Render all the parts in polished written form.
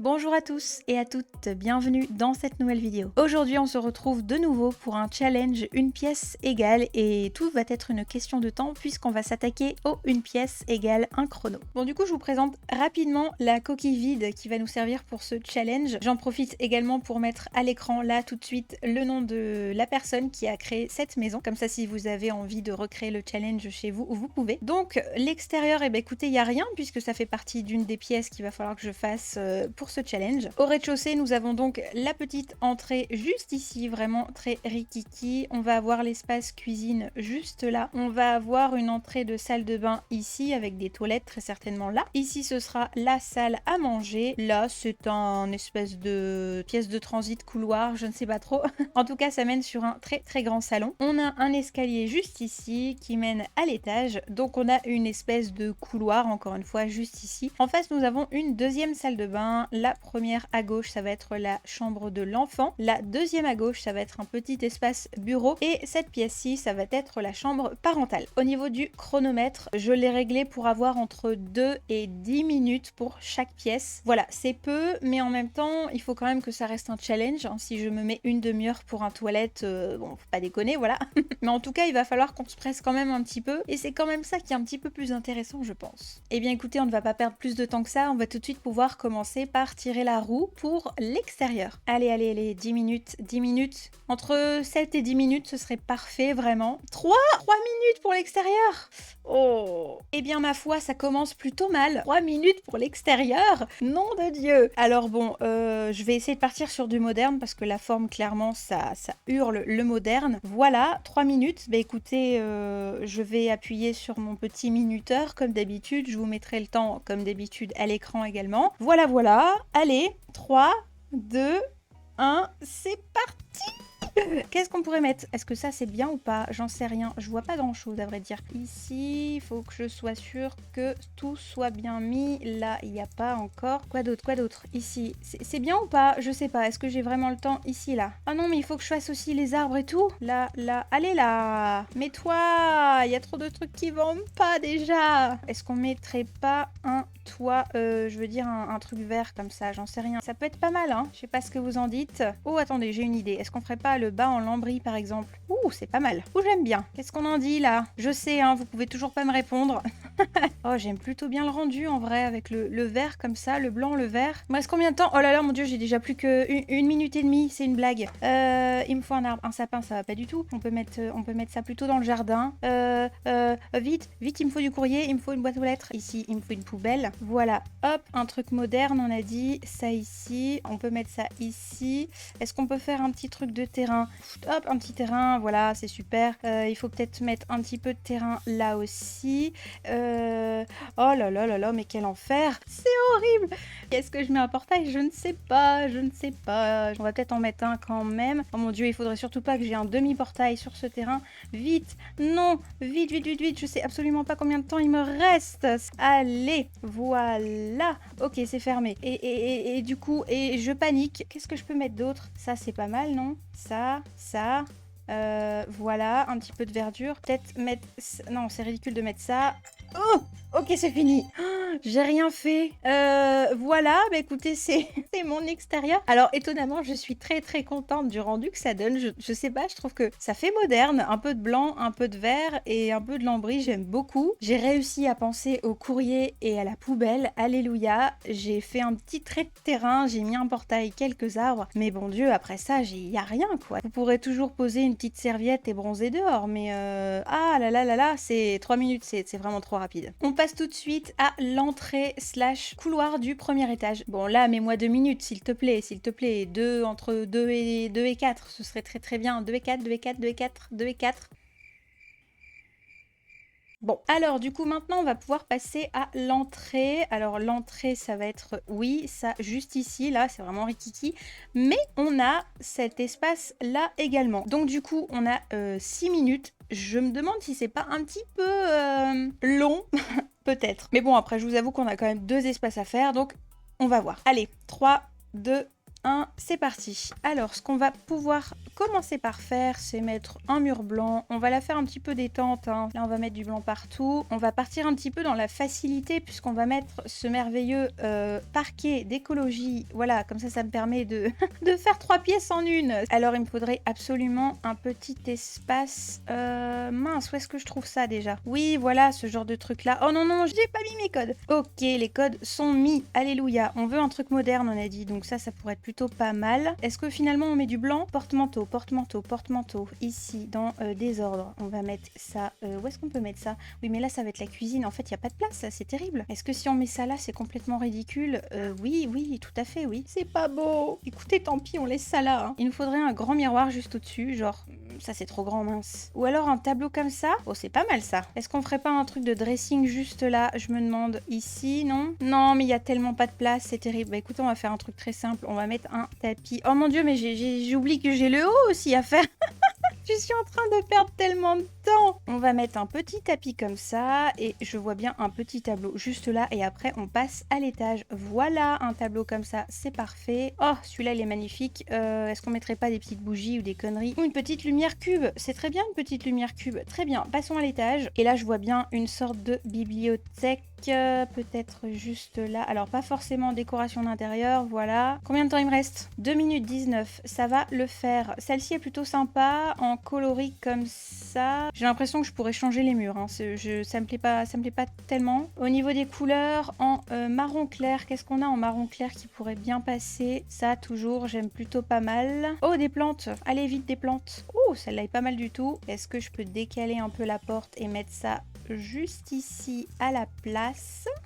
Bonjour à tous et à toutes, bienvenue dans cette nouvelle vidéo. Aujourd'hui on se retrouve de nouveau pour un challenge une pièce égale et tout va être une question de temps puisqu'on va s'attaquer au une pièce égale un chrono. Bon du coup je vous présente rapidement la coquille vide qui va nous servir pour ce challenge. J'en profite également pour mettre à l'écran là tout de suite le nom de la personne qui a créé cette maison. Comme ça si vous avez envie de recréer le challenge chez vous, vous pouvez. Donc l'extérieur, eh ben, écoutez, il n'y a rien puisque ça fait partie d'une des pièces qu'il va falloir que je fasse pour ce challenge. Au rez-de-chaussée, nous avons donc la petite entrée juste ici, vraiment très rikiki. On va avoir l'espace cuisine juste là. On va avoir une entrée de salle de bain ici avec des toilettes très certainement là. Ici, ce sera la salle à manger. Là, c'est un espèce de pièce de transit couloir, je ne sais pas trop. En tout cas, ça mène sur un très grand salon. On a un escalier juste ici qui mène à l'étage. Donc, on a une espèce de couloir, encore une fois, juste ici. En face, nous avons une deuxième salle de bain. La première à gauche, ça va être la chambre de l'enfant. La deuxième à gauche, ça va être un petit espace bureau. Et cette pièce-ci, ça va être la chambre parentale. Au niveau du chronomètre, je l'ai réglé pour avoir entre 2 et 10 minutes pour chaque pièce. Voilà, c'est peu, mais en même temps, il faut quand même que ça reste un challenge. Hein. Si je me mets une demi-heure pour un toilette, bon, faut pas déconner, voilà. Mais en tout cas, il va falloir qu'on se presse quand même un petit peu. Et c'est quand même ça qui est un petit peu plus intéressant, je pense. Eh bien, écoutez, on ne va pas perdre plus de temps que ça. On va tout de suite pouvoir commencer par tirer la roue pour l'extérieur. Allez, 10 minutes, 10 minutes. Entre 7 et 10 minutes, ce serait parfait, vraiment. 3 minutes pour l'extérieur. Oh. Eh bien, ma foi, ça commence plutôt mal. 3 minutes pour l'extérieur. Nom de Dieu. Alors bon, je vais essayer de partir sur du moderne parce que la forme, clairement, ça hurle le moderne. Voilà, 3 minutes. Bah écoutez, je vais appuyer sur mon petit minuteur comme d'habitude. Je vous mettrai le temps comme d'habitude à l'écran également. Voilà. Allez, 3, 2, 1, c'est parti. Qu'est-ce qu'on pourrait mettre? Est-ce que ça c'est bien ou pas? J'en sais rien. Je vois pas grand chose à vrai dire. Ici, il faut que je sois sûre que tout soit bien mis. Là, il n'y a pas encore. Quoi d'autre? Ici, c'est bien ou pas? Je sais pas. Est-ce que j'ai vraiment le temps? Ici, là. Ah non, mais il faut que je fasse aussi les arbres et tout. Là. Allez là. Mets-toi. Il y a trop de trucs qui vont pas déjà. Est-ce qu'on mettrait pas un toit, je veux dire un truc vert comme ça, j'en sais rien. Ça peut être pas mal, hein. Je sais pas ce que vous en dites. Oh, attendez, j'ai une idée. Est-ce qu'on ferait pas le bas en lambris, par exemple? Ouh, c'est pas mal. Ouh, j'aime bien. Qu'est-ce qu'on en dit, là? Je sais, hein, vous pouvez toujours pas me répondre. Oh, j'aime plutôt bien le rendu, en vrai, avec le vert comme ça, le blanc, le vert. Il me reste combien de temps? Oh là là, mon Dieu, j'ai déjà plus que une minute et demie. C'est une blague. Il me faut un arbre. Un sapin, ça va pas du tout. On peut mettre ça plutôt dans le jardin. Vite, il me faut du courrier, il me faut une boîte aux lettres. Ici, il me faut une poubelle. Voilà, hop, un truc moderne, on a dit. Ça ici, on peut mettre ça ici. Est-ce qu'on peut faire un petit truc de terrain? Hop, un petit terrain, voilà, c'est super. Il faut peut-être mettre un petit peu de terrain là aussi. Oh là, mais quel enfer. C'est horrible. Est-ce que je mets un portail? Je ne sais pas. On va peut-être en mettre un quand même. Oh mon Dieu, il faudrait surtout pas que j'ai un demi-portail sur ce terrain. Vite, non, vite. Je sais absolument pas combien de temps il me reste. Allez, voilà. Ok, c'est fermé. Et du coup, je panique. Qu'est-ce que je peux mettre d'autre? Ça, c'est pas mal, non? Ça. Voilà, un petit peu de verdure. Peut-être mettre... Non, c'est ridicule de mettre ça. Oh, ok, c'est fini. J'ai rien fait. Voilà, bah écoutez, c'est mon extérieur. Alors, étonnamment, je suis très contente du rendu que ça donne. Je sais pas, je trouve que ça fait moderne. Un peu de blanc, un peu de vert et un peu de lambris, j'aime beaucoup. J'ai réussi à penser au courrier et à la poubelle. Alléluia. J'ai fait un petit trait de terrain, j'ai mis un portail, quelques arbres. Mais bon Dieu, après ça, il y a rien, quoi. Vous pourrez toujours poser une petite serviette et bronzer dehors, mais ah là, c'est 3 minutes, c'est vraiment trop rapide. On passe tout de suite à l'entrée / couloir du premier étage. Bon là, mets-moi 2 minutes, s'il te plaît. Entre 2 et 4, ce serait très bien. 2 et 4. Bon, alors du coup maintenant on va pouvoir passer à l'entrée. Alors l'entrée ça va être, oui, ça juste ici, là c'est vraiment rikiki. Mais on a cet espace là également. Donc du coup on a 6 minutes. Je me demande si c'est pas un petit peu long, peut-être. Mais bon après je vous avoue qu'on a quand même 2 espaces à faire, donc on va voir. Allez, 3, 2, 1, c'est parti. Alors, ce qu'on va pouvoir commencer par faire, c'est mettre un mur blanc. On va la faire un petit peu détente, hein. Là, on va mettre du blanc partout. On va partir un petit peu dans la facilité puisqu'on va mettre ce merveilleux parquet d'écologie. Voilà, comme ça me permet de, de faire 3 pièces en une. Alors, il me faudrait absolument un petit espace. Mince, où est-ce que je trouve ça déjà? Oui, voilà, ce genre de truc-là. Oh non, non, j'ai pas mis mes codes. Ok, les codes sont mis. Alléluia. On veut un truc moderne, on a dit. Donc ça pourrait être plutôt pas mal. Est-ce que finalement, on met du blanc? Porte-manteau, porte-manteau, porte-manteau. Ici, dans désordre, on va mettre ça. Où est-ce qu'on peut mettre ça? Oui, mais là, ça va être la cuisine. En fait, il n'y a pas de place, c'est terrible. Est-ce que si on met ça là, c'est complètement ridicule? Oui, oui, tout à fait, oui. C'est pas beau. Écoutez, tant pis, on laisse ça là. Hein. Il nous faudrait un grand miroir juste au-dessus, genre... Ça, c'est trop grand, mince. Ou alors un tableau comme ça. Oh, c'est pas mal, ça. Est-ce qu'on ferait pas un truc de dressing juste là? Je me demande. Ici, non? Non, mais il y a tellement pas de place, c'est terrible. Bah, écoute, on va faire un truc très simple. On va mettre un tapis. Oh mon Dieu, mais j'oublie que j'ai le haut aussi à faire. Je suis en train de perdre tellement de temps. On va mettre un petit tapis comme ça et je vois bien un petit tableau juste là et après on passe à l'étage. Voilà un tableau comme ça, c'est parfait. Oh, celui-là il est magnifique. Est-ce qu'on mettrait pas des petites bougies ou des conneries? Ou une petite lumière cube? C'est très bien une petite lumière cube. Très bien, passons à l'étage. Et là je vois bien une sorte de bibliothèque. Peut-être juste là. Alors pas forcément décoration d'intérieur, voilà. Combien de temps il me reste? 2 minutes 19, ça va le faire. Celle-ci est plutôt sympa, en coloris comme ça. J'ai l'impression que je pourrais changer les murs, hein. Ça me plaît pas tellement. Au niveau des couleurs, en marron clair, qu'est-ce qu'on a en marron clair qui pourrait bien passer? Ça toujours, j'aime plutôt pas mal. Oh, des plantes, allez vite des plantes. Oh, celle-là est pas mal du tout. Est-ce que je peux décaler un peu la porte et mettre ça juste ici à la place?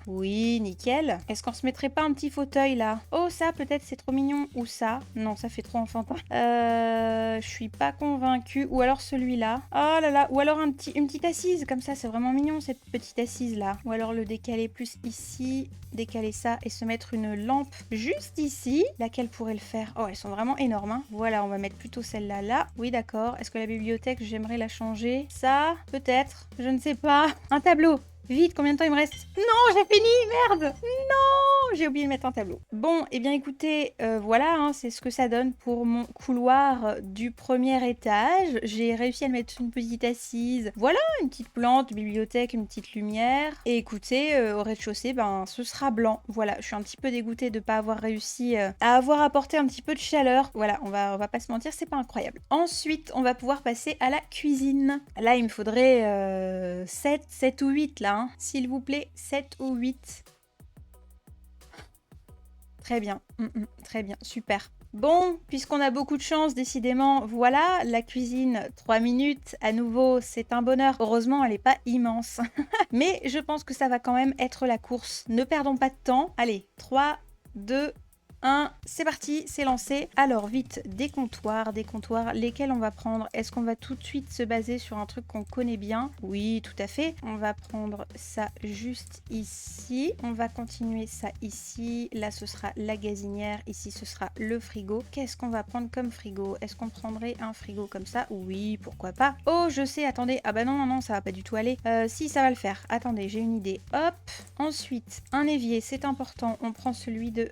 Oui, nickel. Est-ce qu'on se mettrait pas un petit fauteuil là? Oh, ça peut-être c'est trop mignon. Ou ça? Non, ça fait trop enfantin. Je suis pas convaincue. Ou alors celui-là. Oh là là. Ou alors une petite assise. Comme ça, c'est vraiment mignon cette petite assise là. Ou alors le décaler plus ici. Décaler ça et se mettre une lampe juste ici. Laquelle pourrait le faire? Oh, elles sont vraiment énormes, hein. Voilà, on va mettre plutôt celle-là là. Oui, d'accord. Est-ce que la bibliothèque, j'aimerais la changer? Ça, peut-être. Je ne sais pas. Un tableau. Vite, combien de temps il me reste? Non, j'ai fini, merde! Non, j'ai oublié de mettre un tableau. Bon, eh bien écoutez, voilà, hein, c'est ce que ça donne pour mon couloir du premier étage. J'ai réussi à mettre une petite assise. Voilà, une petite plante, bibliothèque, une petite lumière. Et écoutez, au rez-de-chaussée, ben, ce sera blanc. Voilà, je suis un petit peu dégoûtée de ne pas avoir réussi à avoir apporté un petit peu de chaleur. Voilà, on va pas se mentir, c'est pas incroyable. Ensuite, on va pouvoir passer à la cuisine. Là, il me faudrait 7 ou 8 là. S'il vous plaît, 7 ou 8. Très bien, très bien, super. Bon, puisqu'on a beaucoup de chance, décidément, voilà, la cuisine, 3 minutes, à nouveau, c'est un bonheur. Heureusement, elle n'est pas immense. Mais je pense que ça va quand même être la course. Ne perdons pas de temps. Allez, 3, 2, 1, c'est parti, c'est lancé. Alors vite, des comptoirs, lesquels on va prendre? Est-ce qu'on va tout de suite se baser sur un truc qu'on connaît bien? Oui, tout à fait. On va prendre ça juste ici. On va continuer ça ici. Là, ce sera la gazinière. Ici, ce sera le frigo. Qu'est-ce qu'on va prendre comme frigo? Est-ce qu'on prendrait un frigo comme ça? Oui, pourquoi pas. Oh, je sais, attendez. Ah bah non, non, non, ça va pas du tout aller. Si, ça va le faire. Attendez, j'ai une idée. Hop. Ensuite, un évier, c'est important. On prend celui de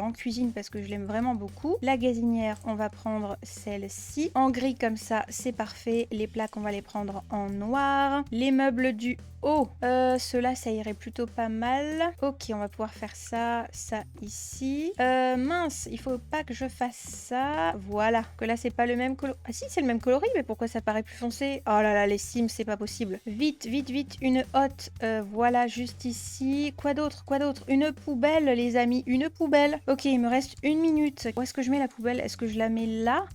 en cuisine parce que je l'aime vraiment beaucoup. La gazinière, on va prendre celle-ci. En gris comme ça, c'est parfait. Les plaques, on va les prendre en noir. Les meubles du haut, ceux-là, ça irait plutôt pas mal. Ok, on va pouvoir faire ça, ça ici. Mince, il faut pas que je fasse ça. Voilà, que là, c'est pas le même coloris. Ah si, c'est le même coloris, mais pourquoi ça paraît plus foncé? Oh là là, les Sims, c'est pas possible. Vite, vite, vite, une hotte. Voilà, juste ici. Quoi d'autre? Quoi d'autre? Une poubelle, les amis, une poubelle. Ok, il me reste 1 minute. Où est-ce que je mets la poubelle? Est-ce que je la mets là?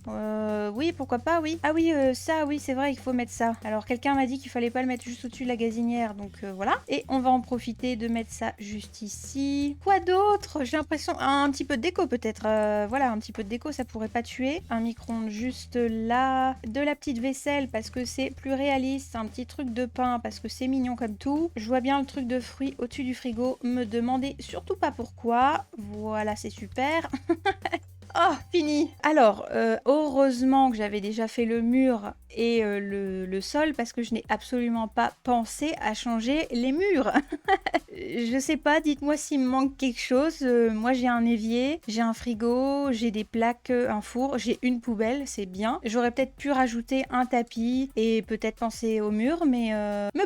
Oui, pourquoi pas, oui. Ah oui, ça, oui, c'est vrai, il faut mettre ça. Alors, quelqu'un m'a dit qu'il fallait pas le mettre juste au-dessus de la gazinière, donc voilà. Et on va en profiter de mettre ça juste ici. Quoi d'autre? J'ai l'impression... Un petit peu de déco, peut-être. Voilà, un petit peu de déco, ça pourrait pas tuer. Un micro-ondes juste là. De la petite vaisselle, parce que c'est plus réaliste. Un petit truc de pain, parce que c'est mignon comme tout. Je vois bien le truc de fruits au-dessus du frigo. Me demandez surtout pas pourquoi. Voilà, c'est super. Oh, fini. Alors, heureusement que j'avais déjà fait le mur et le sol parce que je n'ai absolument pas pensé à changer les murs. Je sais pas, dites-moi s'il me manque quelque chose. Moi j'ai un évier, j'ai un frigo, j'ai des plaques, un four, j'ai une poubelle, c'est bien. J'aurais peut-être pu rajouter un tapis et peut-être penser au mur, mais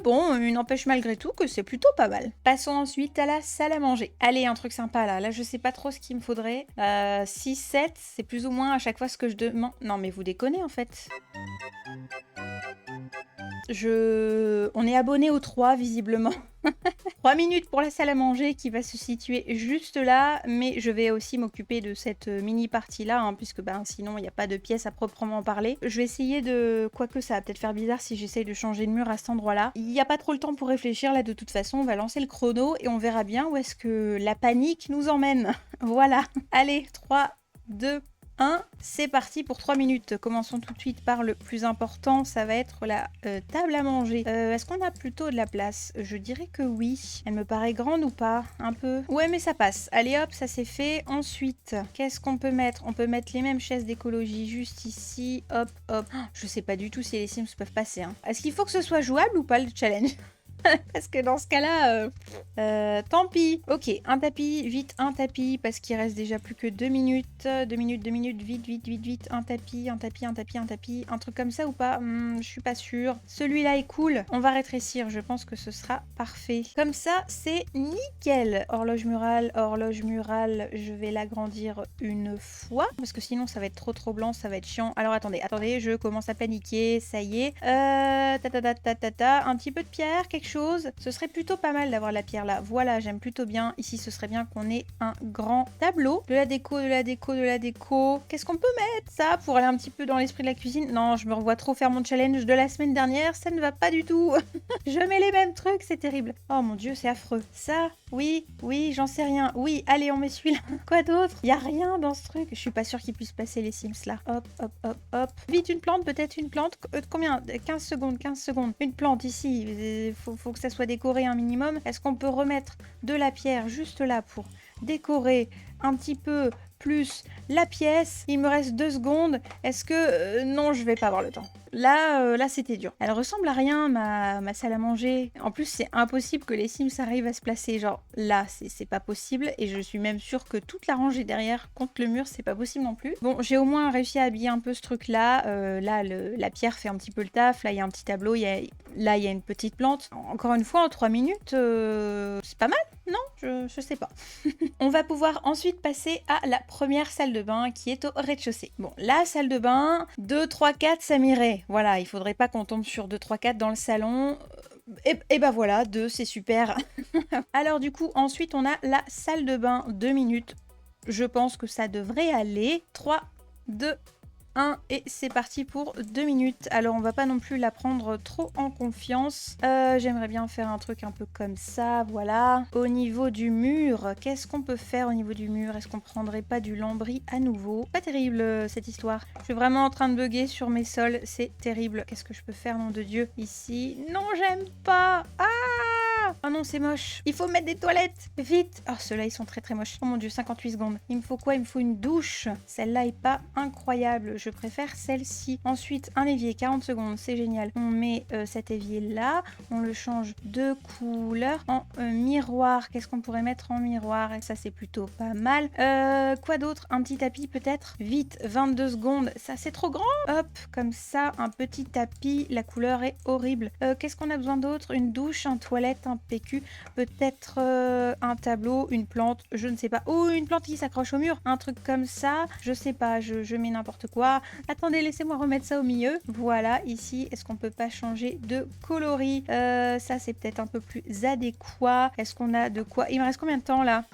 bon, il n'empêche malgré tout que c'est plutôt pas mal. Passons ensuite à la salle à manger. Allez, un truc sympa là. Là je sais pas trop ce qu'il me faudrait. 6, 7, c'est plus ou moins à chaque fois ce que je demande. Non mais vous déconnez en fait. On est abonné aux 3 visiblement. 3 minutes pour la salle à manger qui va se situer juste là, mais je vais aussi m'occuper de cette mini partie là, hein, puisque sinon il n'y a pas de pièce à proprement parler. Je vais essayer de... Quoique ça va peut-être faire bizarre si j'essaye de changer de mur à cet endroit là. Il n'y a pas trop le temps pour réfléchir là de toute façon, on va lancer le chrono et on verra bien où est-ce que la panique nous emmène. Voilà, allez, 3, 2, 1, c'est parti pour 3 minutes. Commençons tout de suite par le plus important, ça va être la table à manger. Est-ce qu'on a plutôt de la place? Je dirais que oui. Elle me paraît grande ou pas? Un peu. Ouais, mais ça passe. Allez hop, ça c'est fait. Ensuite, qu'est-ce qu'on peut mettre? On peut mettre les mêmes chaises d'écologie juste ici. Hop, hop. Je sais pas du tout si les Sims peuvent passer. Hein. Est-ce qu'il faut que ce soit jouable ou pas le challenge? Parce que dans ce cas-là, tant pis. Ok, un tapis, vite, un tapis, parce qu'il reste déjà plus que 2 minutes. 2 minutes, 2 minutes, vite, vite, vite, vite. Un tapis, un tapis, un tapis, un tapis. Un truc comme ça ou pas? Je suis pas sûre. Celui-là est cool. On va rétrécir, je pense que ce sera parfait. Comme ça, c'est nickel. Horloge murale, je vais l'agrandir une fois, parce que sinon ça va être trop blanc, ça va être chiant. Alors attendez, je commence à paniquer, ça y est. Un petit peu de pierre, quelque chose. Ce serait plutôt pas mal d'avoir la pierre là. Voilà, j'aime plutôt bien. Ici, ce serait bien qu'on ait un grand tableau. De la déco, de la déco, de la déco. Qu'est-ce qu'on peut mettre ça pour aller un petit peu dans l'esprit de la cuisine? Non, je me revois trop faire mon challenge de la semaine dernière. Ça ne va pas du tout. Je mets les mêmes trucs, c'est terrible. Oh mon dieu, c'est affreux. Ça, oui, j'en sais rien. Oui, allez, on met celui-là. Quoi d'autre? Il y a rien dans ce truc. Je suis pas sûre qu'il puisse passer les Sims là. Hop, hop, hop, hop. Vite, une plante, peut-être une plante. Combien? 15 secondes, 15 secondes. Une plante ici. Faut que ça soit décoré un minimum. Est-ce qu'on peut remettre de la pierre juste là pour décorer un petit peu plus la pièce? Il me reste 2 secondes. Est-ce que... non, je vais pas avoir le temps. Là c'était dur. Elle ressemble à rien, ma salle à manger. En plus, c'est impossible que les Sims arrivent à se placer. Genre, là, c'est pas possible. Et je suis même sûre que toute la rangée derrière, contre le mur, c'est pas possible non plus. Bon, j'ai au moins réussi à habiller un peu ce truc-là. Là, la pierre fait un petit peu le taf. Là, il y a un petit tableau. Là, il y a une petite plante. Encore une fois, en 3 minutes, c'est pas mal, non? Je sais pas. On va pouvoir ensuite passer à la première salle de bain qui est au rez-de-chaussée. Bon, la salle de bain, 2, 3, 4, ça m'irait. Voilà, il faudrait pas qu'on tombe sur 2, 3, 4 dans le salon. Et bah voilà, 2, c'est super. Alors du coup, ensuite, on a la salle de bain, 2 minutes. Je pense que ça devrait aller. 3, 2, 1 et c'est parti pour 2 minutes. Alors on va pas non plus la prendre trop en confiance. J'aimerais bien faire un truc un peu comme ça, voilà. Au niveau du mur, qu'est-ce qu'on peut faire au niveau du mur? Est-ce qu'on prendrait pas du lambris à nouveau? Pas terrible cette histoire. Je suis vraiment en train de bugger sur mes sols, c'est terrible. Qu'est-ce que je peux faire, nom de Dieu? Ici, non, j'aime pas. Oh non, c'est moche. Il faut mettre des toilettes. Vite. Oh, ceux-là, ils sont très moches. Oh mon dieu, 58 secondes. Il me faut quoi? Il me faut une douche. Celle-là est pas incroyable. Je préfère celle-ci. Ensuite, un évier, 40 secondes. C'est génial. On met cet évier-là. On le change de couleur en miroir. Qu'est-ce qu'on pourrait mettre en miroir? Et ça, c'est plutôt pas mal. Quoi d'autre? Un petit tapis, peut-être? Vite, 22 secondes. Ça, c'est trop grand. Hop, comme ça, un petit tapis. La couleur est horrible. Qu'est-ce qu'on a besoin d'autre? Une douche, un toilette, un PQ, peut-être un tableau, une plante, je ne sais pas. Oh, une plante qui s'accroche au mur, un truc comme ça, je sais pas, je mets n'importe quoi. Attendez, laissez-moi remettre ça au milieu. Voilà, ici, est-ce qu'on peut pas changer de coloris? Ça, c'est peut-être un peu plus adéquat. Est-ce qu'on a de quoi? Il me reste combien de temps, là?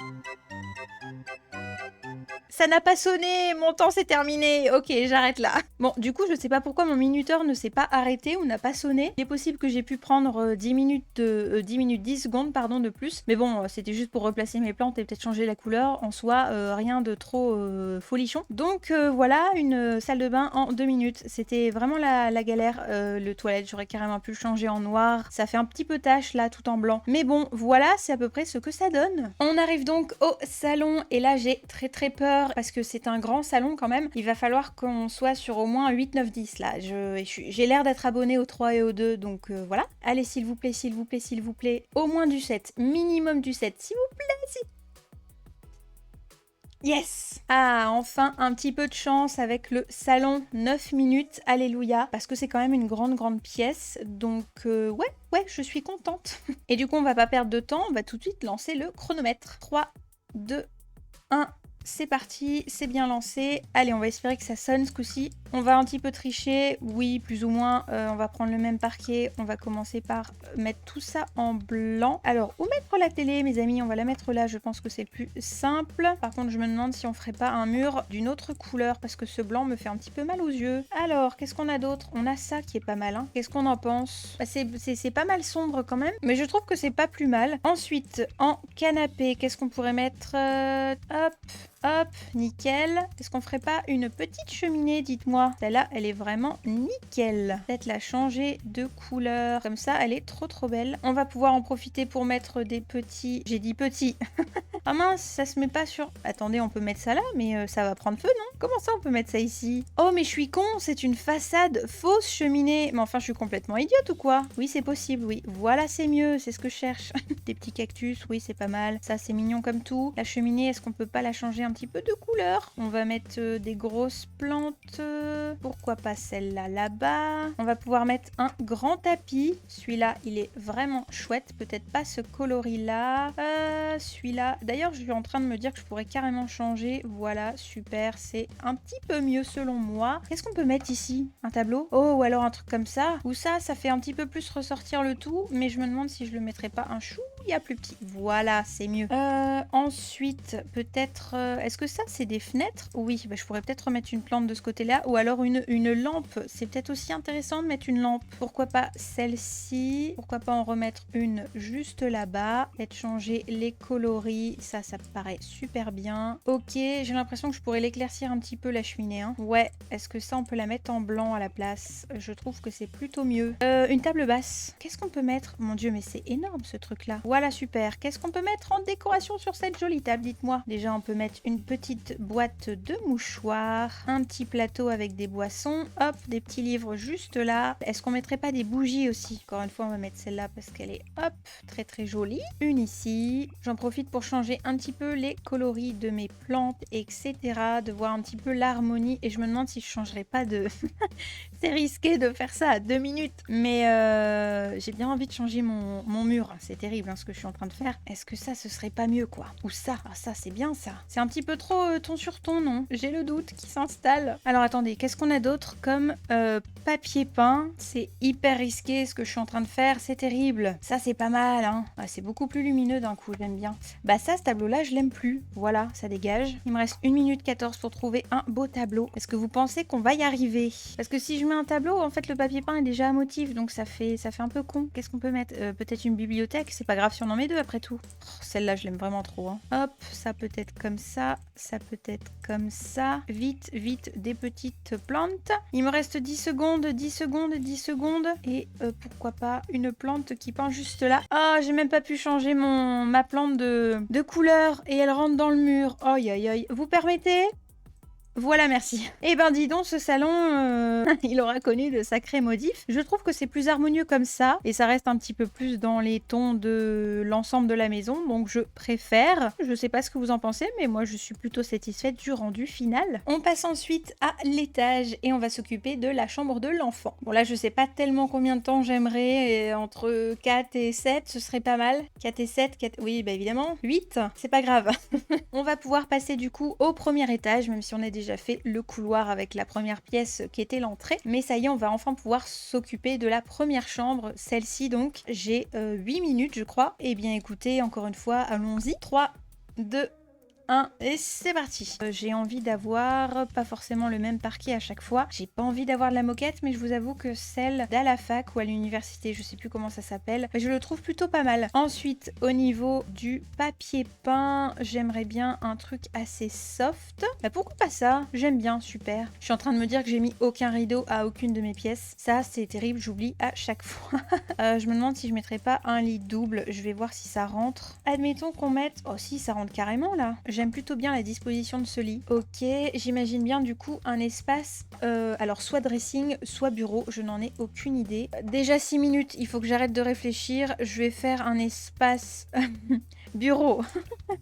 Ça n'a pas sonné, mon temps s'est terminé. Ok, j'arrête là. Bon, du coup, je sais pas pourquoi mon minuteur ne s'est pas arrêté ou n'a pas sonné. Il est possible que j'ai pu prendre 10 secondes, pardon, de plus. Mais bon, c'était juste pour replacer mes plantes et peut-être changer la couleur. En soi, rien de trop folichon. Donc voilà, une salle de bain en 2 minutes. C'était vraiment la galère. Le toilette, j'aurais carrément pu le changer en noir. Ça fait un petit peu tache là, tout en blanc. Mais bon, voilà, c'est à peu près ce que ça donne. On arrive donc au salon et là, j'ai très peur. parce que c'est un grand salon quand même. Il va falloir qu'on soit sur au moins 8, 9, 10 là. J'ai l'air d'être abonnée au 3 et au 2, donc voilà. Allez, s'il vous plaît, s'il vous plaît, s'il vous plaît. Au moins du 7, minimum du 7, s'il vous plaît. Yes! Ah, enfin un petit peu de chance avec le salon 9 minutes, alléluia, parce que c'est quand même une grande pièce, donc ouais, je suis contente. Et du coup, on va pas perdre de temps, on va tout de suite lancer le chronomètre. 3, 2, 1... C'est parti, c'est bien lancé. Allez, on va espérer que ça sonne ce coup-ci. On va un petit peu tricher, oui, plus ou moins. On va prendre le même parquet. On va commencer par mettre tout ça en blanc. Alors, où mettre la télé, mes amis? On va la mettre là, je pense que c'est plus simple. Par contre, je me demande si on ferait pas un mur d'une autre couleur, parce que ce blanc me fait un petit peu mal aux yeux. Alors, qu'est-ce qu'on a d'autre? On a ça qui est pas mal, hein. Qu'est-ce qu'on en pense? Bah, c'est pas mal sombre quand même, mais je trouve que c'est pas plus mal. Ensuite, en canapé, qu'est-ce qu'on pourrait mettre? Hop, nickel. Est-ce qu'on ferait pas une petite cheminée, dites-moi? Celle-là, elle est vraiment nickel. Peut-être la changer de couleur. Comme ça, elle est trop belle. On va pouvoir en profiter pour mettre des petits... J'ai dit petits. Ah mince, ça se met pas sur... Attendez, on peut mettre ça là, mais ça va prendre feu, non? Comment ça, on peut mettre ça ici? Oh, mais je suis con, c'est une façade fausse cheminée. Mais enfin, je suis complètement idiote ou quoi? Oui, c'est possible, oui. Voilà, c'est mieux, c'est ce que je cherche. Des petits cactus, oui, c'est pas mal. Ça, c'est mignon comme tout. La cheminée, est-ce qu'on peut pas la changer un petit peu de couleur? On va mettre des grosses plantes. Pourquoi pas celle-là, là-bas? On va pouvoir mettre un grand tapis. Celui-là, il est vraiment chouette. Peut-être pas ce coloris-là. Celui-là... D'ailleurs, je suis en train de me dire que je pourrais carrément changer. Voilà, super, c'est un petit peu mieux selon moi. Qu'est-ce qu'on peut mettre ici? Un tableau? Oh, ou alors un truc comme ça. Ou ça fait un petit peu plus ressortir le tout. Mais je me demande si je le mettrais pas un chouïa plus petit. Voilà, c'est mieux. Ensuite, peut-être... Est-ce que ça, c'est des fenêtres? Oui, bah, je pourrais peut-être remettre une plante de ce côté-là. Ou alors une lampe. C'est peut-être aussi intéressant de mettre une lampe. Pourquoi pas celle-ci? Pourquoi pas en remettre une juste là-bas? Peut-être changer les coloris. Ça me paraît super bien. Ok, j'ai l'impression que je pourrais l'éclaircir un petit peu la cheminée. Hein. Ouais, est-ce que ça, on peut la mettre en blanc à la place? Je trouve que c'est plutôt mieux. Une table basse. Qu'est-ce qu'on peut mettre? Mon Dieu, mais c'est énorme ce truc-là. Voilà, super. Qu'est-ce qu'on peut mettre en décoration sur cette jolie table? Dites-moi. Déjà, on peut mettre une petite boîte de mouchoirs, un petit plateau avec des boissons, hop, des petits livres juste là. Est-ce qu'on mettrait pas des bougies aussi? Encore une fois, on va mettre celle-là parce qu'elle est, hop, très jolie. Une ici. J'en profite pour changer un petit peu les coloris de mes plantes, etc. De voir un petit peu l'harmonie. Et je me demande si je changerais pas de... C'est risqué de faire ça à 2 minutes. Mais j'ai bien envie de changer mon mur. C'est terrible hein, ce que je suis en train de faire. Est-ce que ça, ce serait pas mieux quoi? Ou ça? Ah ça, c'est bien ça. C'est un petit peu trop ton sur ton, non? J'ai le doute qui s'installe. Alors attendez, qu'est-ce qu'on a d'autre comme papier peint? C'est hyper risqué ce que je suis en train de faire. C'est terrible. Ça, c'est pas mal. Hein. Ah, c'est beaucoup plus lumineux d'un coup, j'aime bien. Bah ça, ce tableau-là, je l'aime plus. Voilà, ça dégage. Il me reste 1 minute 14 pour trouver un beau tableau. Est-ce que vous pensez qu'on va y arriver? Parce que si je mets un tableau, en fait, le papier peint est déjà à motif, donc ça fait un peu con. Qu'est-ce qu'on peut mettre? Peut-être une bibliothèque? C'est pas grave si on en met 2 après tout. Oh, celle-là, je l'aime vraiment trop. Hein. Hop, ça peut être comme ça peut être comme ça. Vite, des petites plantes. Il me reste 10 secondes. Et pourquoi pas une plante qui peint juste là. Ah, j'ai même pas pu changer ma plante de couleur et elle rentre dans le mur. Aïe aïe aïe. Vous permettez? Voilà, merci. Eh ben dis donc, ce salon, il aura connu de sacrés modifs. Je trouve que c'est plus harmonieux comme ça, et ça reste un petit peu plus dans les tons de l'ensemble de la maison, donc je préfère. Je sais pas ce que vous en pensez, mais moi je suis plutôt satisfaite du rendu final. On passe ensuite à l'étage, et on va s'occuper de la chambre de l'enfant. Bon là, je sais pas tellement combien de temps j'aimerais, et entre 4 et 7, ce serait pas mal. 4 et 7, 4... oui, bah évidemment. 8, c'est pas grave. On va pouvoir passer du coup au premier étage, même si on a déjà fait le couloir avec la première pièce qui était l'entrée. Mais ça y est, on va enfin pouvoir s'occuper de la première chambre, celle-ci donc. J'ai 8 minutes je crois. Eh bien écoutez, encore une fois, allons-y. 3, 2, 1 et c'est parti. J'ai envie d'avoir pas forcément le même parquet à chaque fois. J'ai pas envie d'avoir de la moquette, mais je vous avoue que celle d'à la fac ou à l'université, je sais plus comment ça s'appelle, je le trouve plutôt pas mal. Ensuite, au niveau du papier peint, j'aimerais bien un truc assez soft. Bah pourquoi pas ça? J'aime bien, super. Je suis en train de me dire que j'ai mis aucun rideau à aucune de mes pièces. Ça, c'est terrible, j'oublie à chaque fois. Je me demande si je mettrais pas un lit double. Je vais voir si ça rentre. Admettons qu'on mette... Oh si, ça rentre carrément là. J'aime plutôt bien la disposition de ce lit. Ok, j'imagine bien du coup un espace, alors soit dressing, soit bureau, je n'en ai aucune idée. Déjà 6 minutes, il faut que j'arrête de réfléchir. Je vais faire un espace bureau.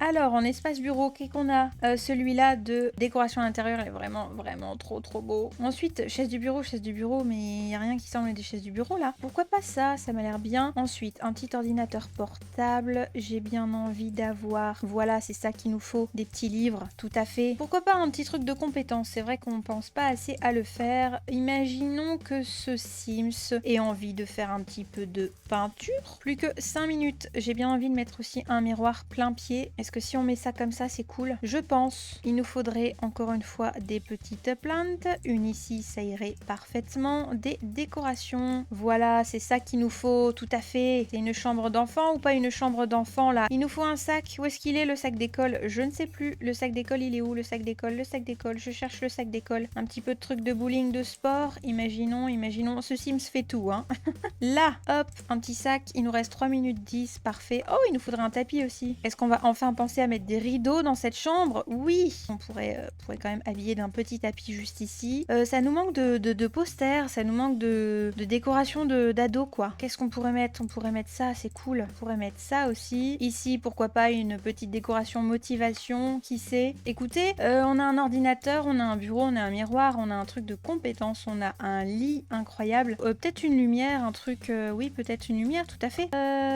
Alors, en espace bureau, qu'est-ce qu'on a? Celui-là de décoration intérieure est vraiment trop beau. Ensuite, chaise du bureau, mais il n'y a rien qui semble à des chaises du bureau là. Pourquoi pas ça? Ça m'a l'air bien. Ensuite, un petit ordinateur portable. J'ai bien envie d'avoir, voilà, c'est ça qu'il nous faut, des petits livres, tout à fait. Pourquoi pas un petit truc de compétence? C'est vrai qu'on pense pas assez à le faire. Imaginons que ce Sims ait envie de faire un petit peu de peinture. Plus que 5 minutes. J'ai bien envie de mettre aussi un miroir plein pied. Est-ce que si on met ça comme ça, c'est cool? Je pense. Il nous faudrait encore une fois des petites plantes. Une ici, ça irait parfaitement. Des décorations. Voilà, c'est ça qu'il nous faut, tout à fait. C'est une chambre d'enfant ou pas une chambre d'enfant là? Il nous faut un sac. Où est-ce qu'il est le sac d'école? Je ne sais plus. Le sac d'école, il est où? Le sac d'école, le sac d'école. Je cherche le sac d'école. Un petit peu de trucs de bowling, de sport. Imaginons. Ce Sims fait tout, hein. Là, hop, un petit sac. Il nous reste 3 minutes 10. Parfait. Oh, il nous faudrait un tapis aussi. Est-ce qu'on va enfin penser à mettre des rideaux dans cette chambre? Oui. On pourrait quand même habiller d'un petit tapis juste ici. Ça nous manque de posters. Ça nous manque de décoration d'ado, quoi. Qu'est-ce qu'on pourrait mettre? On pourrait mettre ça, c'est cool. On pourrait mettre ça aussi. Ici, pourquoi pas une petite décoration motivation, qui sait. Écoutez, on a un ordinateur, on a un bureau, on a un miroir, on a un truc de compétence, on a un lit incroyable. Peut-être une lumière, un truc... oui, peut-être une lumière, tout à fait.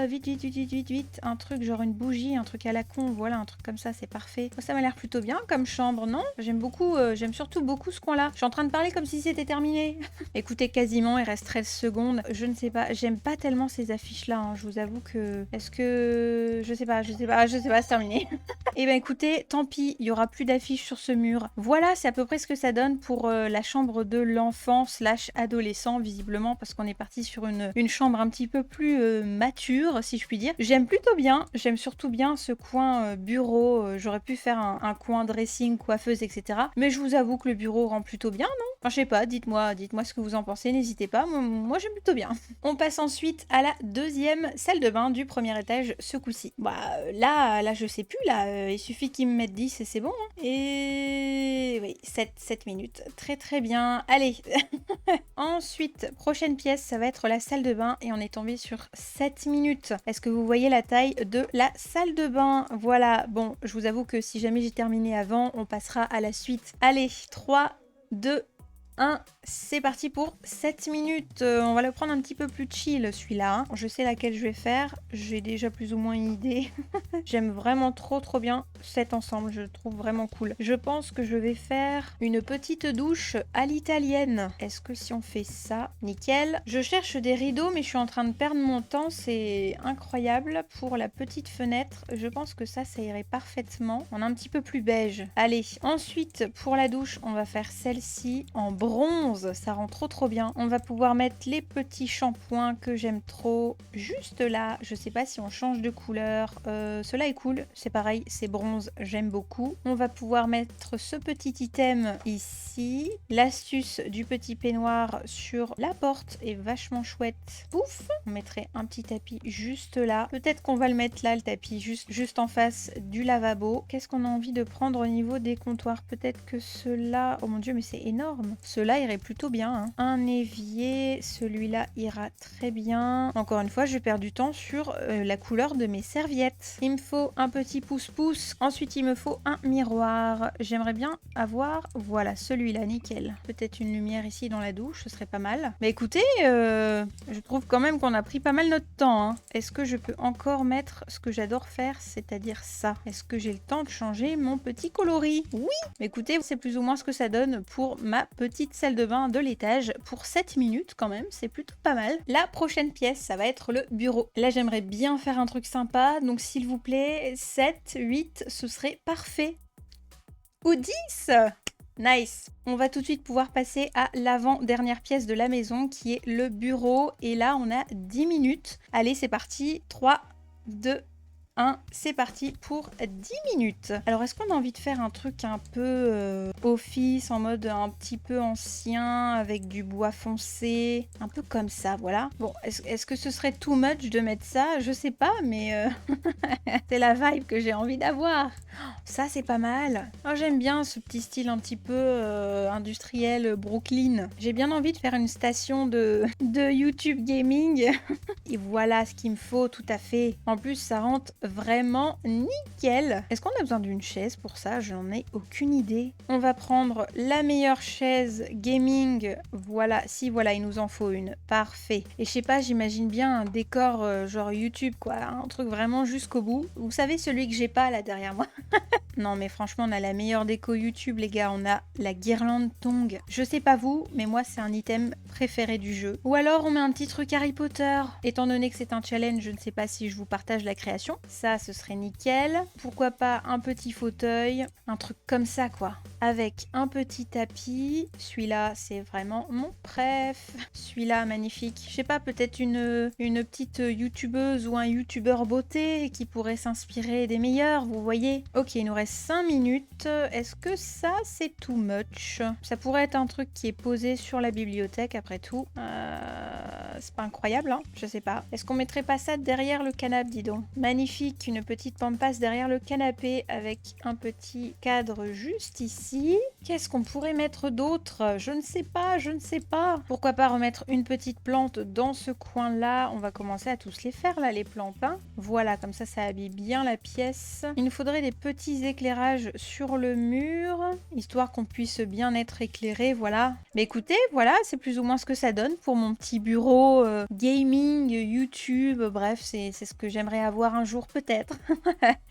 Vite. Un truc genre une bougie, un truc à la con, voilà, un truc comme ça, c'est parfait. Ça m'a l'air plutôt bien comme chambre, non? J'aime beaucoup, j'aime surtout beaucoup ce coin-là. Je suis en train de parler comme si c'était terminé. Écoutez, quasiment, il reste 13 secondes. Je ne sais pas, j'aime pas tellement ces affiches-là, hein. Je vous avoue que... Est-ce que... Je sais pas, c'est terminé. Et ben écoutez, tant pis, il y aura plus d'affiches sur ce mur. Voilà, c'est à peu près ce que ça donne pour la chambre de l'enfant slash adolescent, visiblement, parce qu'on est parti sur une chambre un petit peu plus mature, si je puis dire. J'aime plutôt bien, j'aime surtout bien ce coin bureau. J'aurais pu faire un coin dressing, coiffeuse, etc. Mais je vous avoue que le bureau rend plutôt bien, non? Enfin, je sais pas, dites-moi ce que vous en pensez, n'hésitez pas. Moi j'aime plutôt bien. On passe ensuite à la deuxième salle de bain du premier étage, ce coup-ci. Bah là je sais plus, là, il suffit qu'ils me mettent 10 et c'est bon, hein. Et oui, 7 minutes. Très bien. Allez. Ensuite, prochaine pièce, ça va être la salle de bain et on est tombé sur 7 minutes. Est-ce que vous voyez la taille de la salle de bain? Voilà. Bon, je vous avoue que si jamais j'ai terminé avant, on passera à la suite. Allez, 3, 2, 1, c'est parti pour 7 minutes. On va le prendre un petit peu plus chill celui-là, hein. Je sais laquelle je vais faire, j'ai déjà plus ou moins une idée. J'aime vraiment trop bien cet ensemble, je le trouve vraiment cool. Je pense que je vais faire une petite douche à l'italienne. Est-ce que si on fait ça, nickel. Je cherche des rideaux mais je suis en train de perdre mon temps, c'est incroyable. Pour la petite fenêtre, je pense que ça irait parfaitement. On a un petit peu plus beige. Allez, ensuite pour la douche, on va faire celle-ci en bronze, ça rend trop bien. On va pouvoir mettre les petits shampoings que j'aime trop juste là. Je sais pas si on change de couleur. Cela est cool, c'est pareil, c'est bronze, j'aime beaucoup. On va pouvoir mettre ce petit item ici. L'astuce du petit peignoir sur la porte est vachement chouette. Pouf, on mettrait un petit tapis juste là. Peut-être qu'on va le mettre là, le tapis, juste en face du lavabo. Qu'est-ce qu'on a envie de prendre au niveau des comptoirs? Peut-être que ceux-là... Oh mon dieu, mais c'est énorme. Ceux-là irait plutôt bien, hein. Un évier, celui-là ira très bien. Encore une fois, je perds du temps sur la couleur de mes serviettes. Il me faut un petit pouce-pouce. Ensuite, il me faut un miroir. J'aimerais bien avoir, voilà, celui-là, nickel. Peut-être une lumière ici dans la douche, ce serait pas mal. Mais écoutez, je trouve quand même qu'on a pris pas mal notre temps, hein. Est-ce que je peux encore mettre ce que j'adore faire, c'est-à-dire ça? Est-ce que j'ai le temps de changer mon petit coloris? Oui! Mais écoutez, c'est plus ou moins ce que ça donne pour ma petite salle de bain de l'étage pour 7 minutes quand même, c'est plutôt pas mal. La prochaine pièce, ça va être le bureau. Là, j'aimerais bien faire un truc sympa, donc s'il vous plaît, 7, 8, ce serait parfait. Ou 10! Nice. On va tout de suite pouvoir passer à l'avant-dernière pièce de la maison qui est le bureau. Et là, on a 10 minutes. Allez, c'est parti. 3, 2, 1, c'est parti pour 10 minutes. Alors, est-ce qu'on a envie de faire un truc un peu office, en mode un petit peu ancien, avec du bois foncé, un peu comme ça, voilà. Bon, est-ce que ce serait too much de mettre ça? Je sais pas, mais c'est la vibe que j'ai envie d'avoir. Ça, c'est pas mal. Oh, j'aime bien ce petit style un petit peu industriel Brooklyn. J'ai bien envie de faire une station de YouTube Gaming. Et voilà ce qu'il me faut, tout à fait. En plus, ça rentre vraiment nickel. Est-ce qu'on a besoin d'une chaise pour ça? Je n'en ai aucune idée. On va prendre la meilleure chaise gaming. Voilà, si voilà, il nous en faut une. Parfait. Et je sais pas, j'imagine bien un décor genre YouTube, quoi. Un truc vraiment jusqu'au bout. Vous savez, celui que j'ai pas là derrière moi. Non mais franchement on a la meilleure déco YouTube les gars, on a la guirlande Tong. Je sais pas vous, mais moi c'est un item préféré du jeu. Ou alors on met un petit truc Harry Potter. Étant donné que c'est un challenge, je ne sais pas si je vous partage la création. Ça ce serait nickel. Pourquoi pas un petit fauteuil, un truc comme ça quoi. Avec un petit tapis. Celui-là c'est vraiment mon préf. Celui-là magnifique. Je sais pas, peut-être une petite youtubeuse ou un youtubeur beauté qui pourrait s'inspirer des meilleurs, vous voyez. Ok, il nous reste 5 minutes. Est-ce que ça, c'est too much? Ça pourrait être un truc qui est posé sur la bibliothèque, après tout. C'est pas incroyable, hein? Je sais pas. Est-ce qu'on mettrait pas ça derrière le canapé, dis donc? Magnifique, une petite pampas derrière le canapé avec un petit cadre juste ici. Qu'est-ce qu'on pourrait mettre d'autre? Je ne sais pas, je ne sais pas. Pourquoi pas remettre une petite plante dans ce coin-là? On va commencer à tous les faire, là, les plantes, hein? Voilà, comme ça habille bien la pièce. Il nous faudrait des petits éclairages sur le mur, histoire qu'on puisse bien être éclairé, voilà. Mais écoutez, voilà, c'est plus ou moins ce que ça donne pour mon petit bureau gaming, YouTube, bref, c'est ce que j'aimerais avoir un jour peut-être.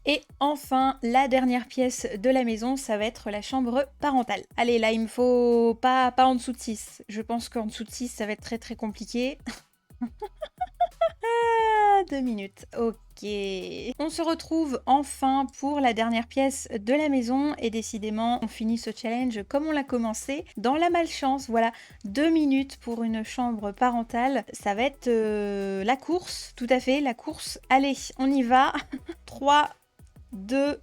Et enfin, la dernière pièce de la maison, ça va être la chambre parentale. Allez, là, il me faut pas en dessous de 6. Je pense qu'en dessous de 6, ça va être très très compliqué. 2 minutes, ok. On se retrouve enfin pour la dernière pièce de la maison et décidément on finit ce challenge comme on l'a commencé dans la malchance. Voilà, 2 minutes pour une chambre parentale. Ça va être la course, tout à fait, la course. Allez, on y va. 3, 2,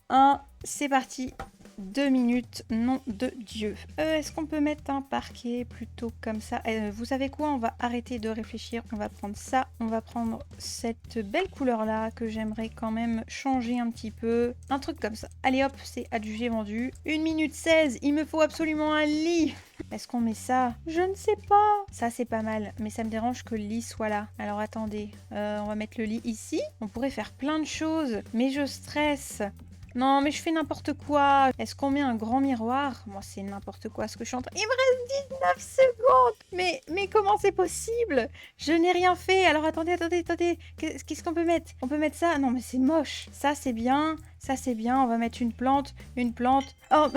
1, c'est parti. 2 minutes, nom de Dieu. Est-ce qu'on peut mettre un parquet plutôt comme ça? Vous savez quoi? On va arrêter de réfléchir. On va prendre ça. On va prendre cette belle couleur-là que j'aimerais quand même changer un petit peu. Un truc comme ça. Allez hop, c'est adjugé vendu. 1 minute 16. Il me faut absolument un lit. Est-ce qu'on met ça? Je ne sais pas. Ça, c'est pas mal. Mais ça me dérange que le lit soit là. Alors, attendez. On va mettre le lit ici. On pourrait faire plein de choses. Mais je stresse. Non, mais je fais n'importe quoi. Est-ce qu'on met un grand miroir? Moi, c'est n'importe quoi ce que je suis en train... Il me reste 19 secondes. Mais comment c'est possible? Je n'ai rien fait. Alors, attendez. Qu'est-ce qu'on peut mettre? On peut mettre ça? Non, mais c'est moche. Ça, c'est bien. Ça, c'est bien. On va mettre une plante. Oh,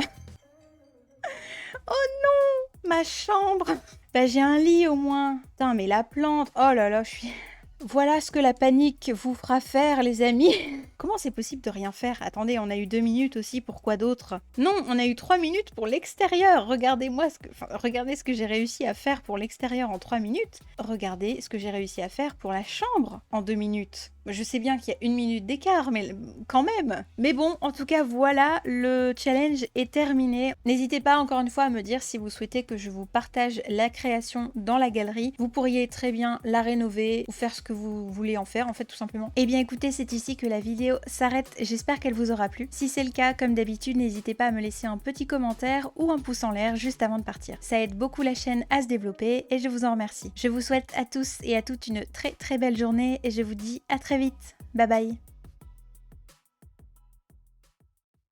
oh non! Ma chambre. Bah, j'ai un lit au moins. Putain, mais la plante. Oh là là, je suis... Voilà ce que la panique vous fera faire, les amis. Comment c'est possible de rien faire? Attendez, on a eu 2 minutes aussi, pourquoi d'autre? Non, on a eu 3 minutes pour l'extérieur. Regardez-moi regardez ce que j'ai réussi à faire pour l'extérieur en 3 minutes. Regardez ce que j'ai réussi à faire pour la chambre en 2 minutes. Je sais bien qu'il y a 1 minute d'écart, mais quand même. Mais bon, en tout cas, voilà, le challenge est terminé. N'hésitez pas encore une fois à me dire si vous souhaitez que je vous partage la création dans la galerie. Vous pourriez très bien la rénover ou faire ce que vous voulez en faire, en fait, tout simplement. Eh bien, écoutez, c'est ici que la vidéo s'arrête. J'espère qu'elle vous aura plu. Si c'est le cas, comme d'habitude, n'hésitez pas à me laisser un petit commentaire ou un pouce en l'air juste avant de partir. Ça aide beaucoup la chaîne à se développer et je vous en remercie. Je vous souhaite à tous et à toutes une très très belle journée et je vous dis à très vite. Bye bye.